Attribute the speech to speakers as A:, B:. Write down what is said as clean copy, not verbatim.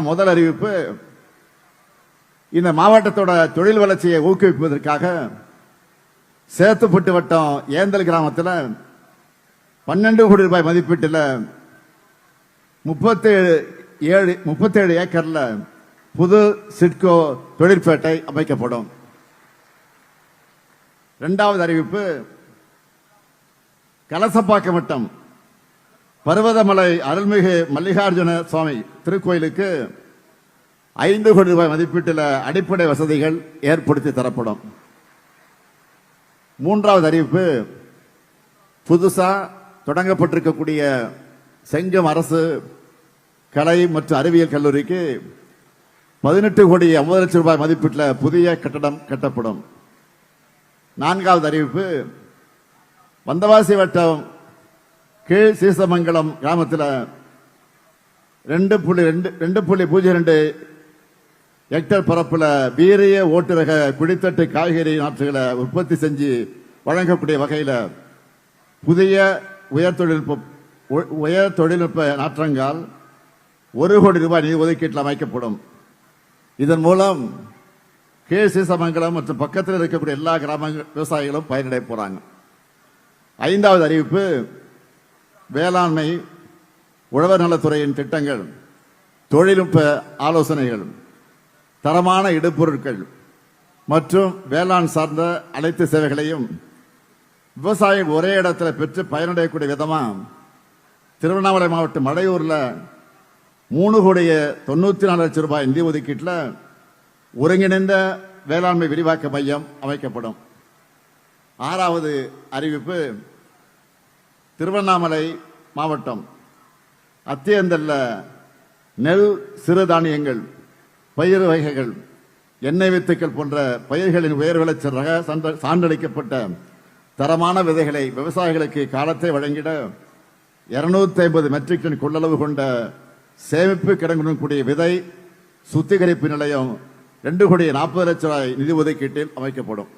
A: முதல் அறிவிப்பு, இந்த மாவட்டத்தோட தொழில் வளர்ச்சியை ஊக்குவிப்பதற்காக சேத்துப்பட்டு வட்டம் ஏந்தல் கிராமத்தில் 12 கோடி ரூபாய் மதிப்பீட்டில் 37 ஏக்கர்ல புது சிட்கோ தொழிற்பேட்டை அமைக்கப்படும். இரண்டாவது அறிவிப்பு, கலசப்பாக்கம் வட்டம் பர்வதமலை அருள்மிகு மல்லிகார்ஜுன சுவாமி திருக்கோயிலுக்கு 5 கோடி ரூபாய் மதிப்பீட்டில் அடிப்படை வசதிகள் ஏற்படுத்தி தரப்படும். மூன்றாவது அறிவிப்பு, புதுசா தொடங்கப்பட்டிருக்கக்கூடிய செங்கம் அரசு கலை மற்றும் அறிவியல் கல்லூரிக்கு 18 கோடி 50 லட்சம் ரூபாய் மதிப்பீட்டில் புதிய கட்டடம் கட்டப்படும். நான்காவது அறிவிப்பு, வந்தவாசி வட்டம் கீழ் சீசமங்கலம் கிராமத்தில் 2.02 ஹெக்டர் பரப்புல வீரிய ஓட்டுரக குடித்தட்டு காய்கறி நாற்றுகளை உற்பத்தி செஞ்சு வழங்கக்கூடிய வகையில் புதிய உயர் தொழில்நுட்ப நாற்றங்கால் 1 கோடி ரூபாய் நிதி ஒதுக்கீட்டில் அமைக்கப்படும். இதன் மூலம் கீழ் சீசமங்கலம் மற்றும் பக்கத்தில் இருக்கக்கூடிய எல்லா கிராம விவசாயிகளும் பயனடைய போறாங்க. ஐந்தாவது அறிவிப்பு, வேளாண்மை உழவர் நலத்துறையின் திட்டங்கள், தொழில்நுட்ப ஆலோசனைகள், தரமான இடுபொருட்கள் மற்றும் வேளாண் சார்ந்த அனைத்து சேவைகளையும் விவசாயிகள் ஒரே இடத்துல பெற்று பயனடையக்கூடிய விதமா திருவண்ணாமலை மாவட்டம் மடையூர்ல 3 கோடி 94 லட்சம் ரூபாய் நிதி ஒதுக்கீட்டில் ஒருங்கிணைந்த வேளாண்மை விரிவாக்க மையம் அமைக்கப்படும். ஆறாவது அறிவிப்பு, திருவண்ணாமலை மாவட்டம் அத்தியந்தல்ல நெல், சிறுதானியங்கள், பயிர் வகைகள், எண்ணெய் வித்துக்கள் போன்ற பயிர்களின் உயர் விளைச்சல் ரக சான்றளிக்கப்பட்ட தரமான விதைகளை விவசாயிகளுக்கு காலத்தை வழங்கிட 250 மெட்ரிக் டன் கொள்ளளவு கொண்ட சேமிப்பு கிடங்குடன் கூடிய விதை சுத்திகரிப்பு நிலையம் 2 கோடி 40 லட்சம் ரூபாய் நிதி ஒதுக்கீட்டில் அமைக்கப்படும்.